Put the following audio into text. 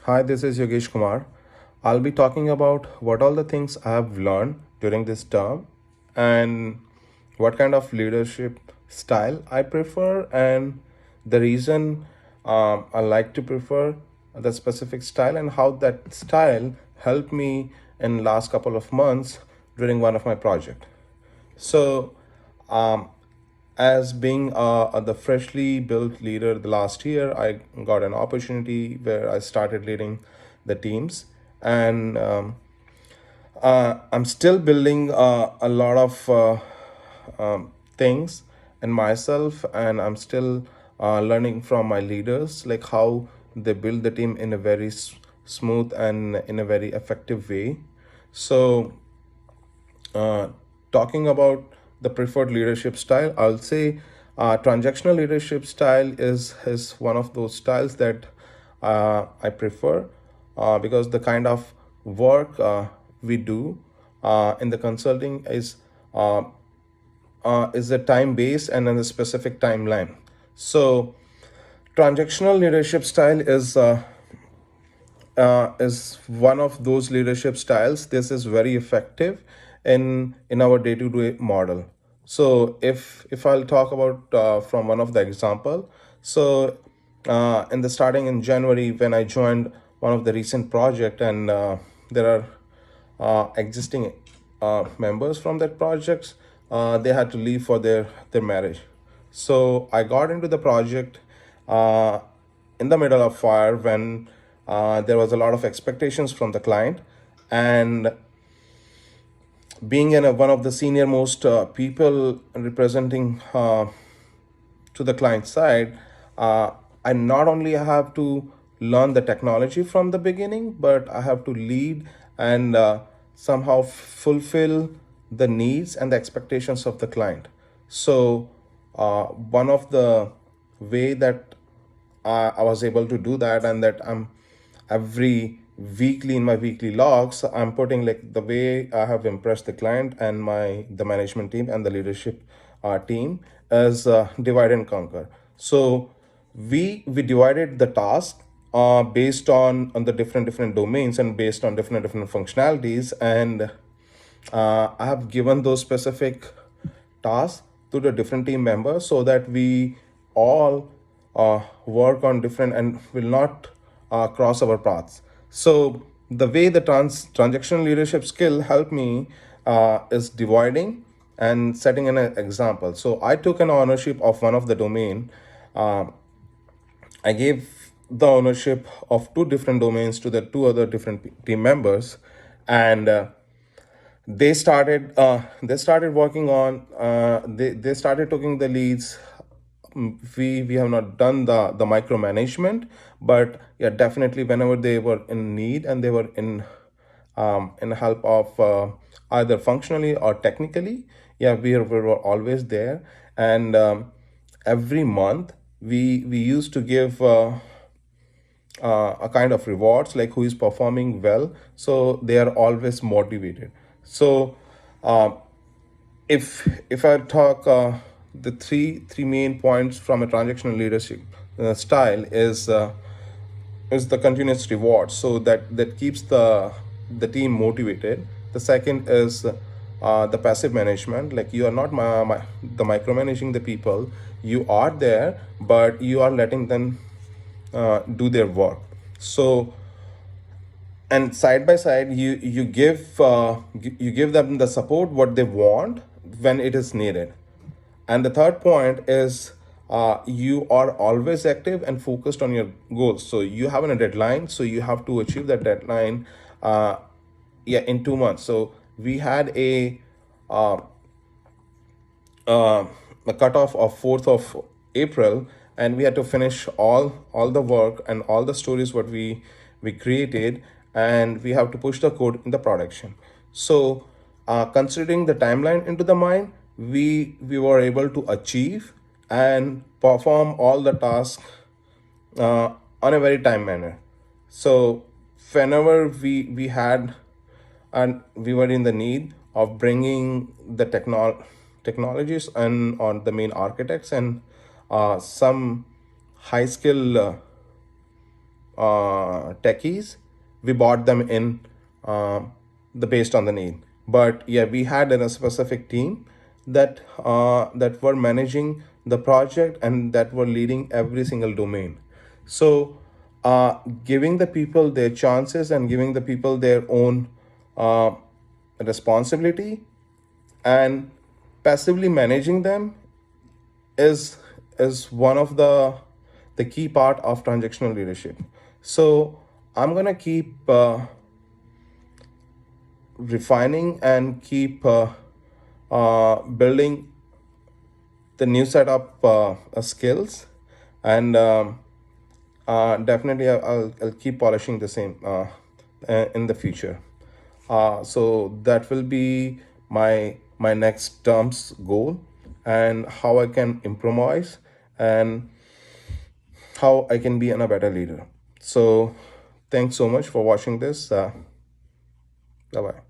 Hi, this is Yogesh Kumar. I'll be talking about what all the things I have learned during this term and what kind of leadership style I prefer and the reason I like to prefer the specific style and how that style helped me in last couple of months during one of my project. So, um, as being the freshly built leader the last year, I got an opportunity where I started leading the teams, and I'm still building a lot of things in myself, and I'm still learning from my leaders, like how they build the team in a very smooth and in a very effective way. So uh, talking about the preferred leadership style, I'll say transactional leadership style is one of those styles that I prefer because the kind of work we do in the consulting is a time based and in a specific timeline. So transactional leadership style is one of those leadership styles. This is very effective in our day-to-day model. So if I'll talk about from one of the example, so in the starting in January when I joined one of the recent project, and there are existing members from that projects, they had to leave for their marriage. So I got into the project uh, in the middle of fire when there was a lot of expectations from the client, and being one of the senior most people representing to the client side, uh, I not only have to learn the technology from the beginning, but I have to lead and somehow fulfill the needs and the expectations of the client. So one of the way that I was able to do that, and that I'm every weekly in my weekly logs, I'm putting like the way I have impressed the client and the management team and the leadership team as divide and conquer. So we divided the task based on the different domains and based on different functionalities, and I have given those specific tasks to the different team members so that we all work on different and will not cross our paths. So the way the transactional leadership skill helped me is dividing and setting an example. So I took an ownership of one of the domain. I gave the ownership of two different domains to the two other different team members, and they started working on they started taking the leads. We have not done the micromanagement, but yeah, definitely whenever they were in need and they were in help of either functionally or technically, yeah, we were always there. And every month we used to give a kind of rewards, like who is performing well, so they are always motivated. So uh, if I talk the three main points from a transactional leadership style is the continuous reward, so that keeps the team motivated. The second is the passive management, like you are not the micromanaging the people. You are there, but you are letting them do their work. So, and side by side, you give them the support what they want when it is needed. And the third point is you are always active and focused on your goals. So you have a deadline, so you have to achieve that deadline uh, yeah, in 2 months. So we had uh, a cutoff of 4th of April, and we had to finish all the work and all the stories what we created, and we have to push the code in the production. So, considering the timeline into the mind, we were able to achieve and perform all the tasks uh, on a very time manner. So whenever we had and we were in the need of bringing the technologies and on the main architects and some high skill techies. We bought them in the based on the need. But yeah, we had a specific team that were managing the project and that were leading every single domain. So giving the people their chances and giving the people their own uh, responsibility and passively managing them is one of the key part of transactional leadership. So I'm gonna keep refining and keep building the new setup skills, and definitely I'll keep polishing the same in the future. So that will be my next term's goal, and how I can improvise and how I can be a better leader. So thanks so much for watching this. Bye bye.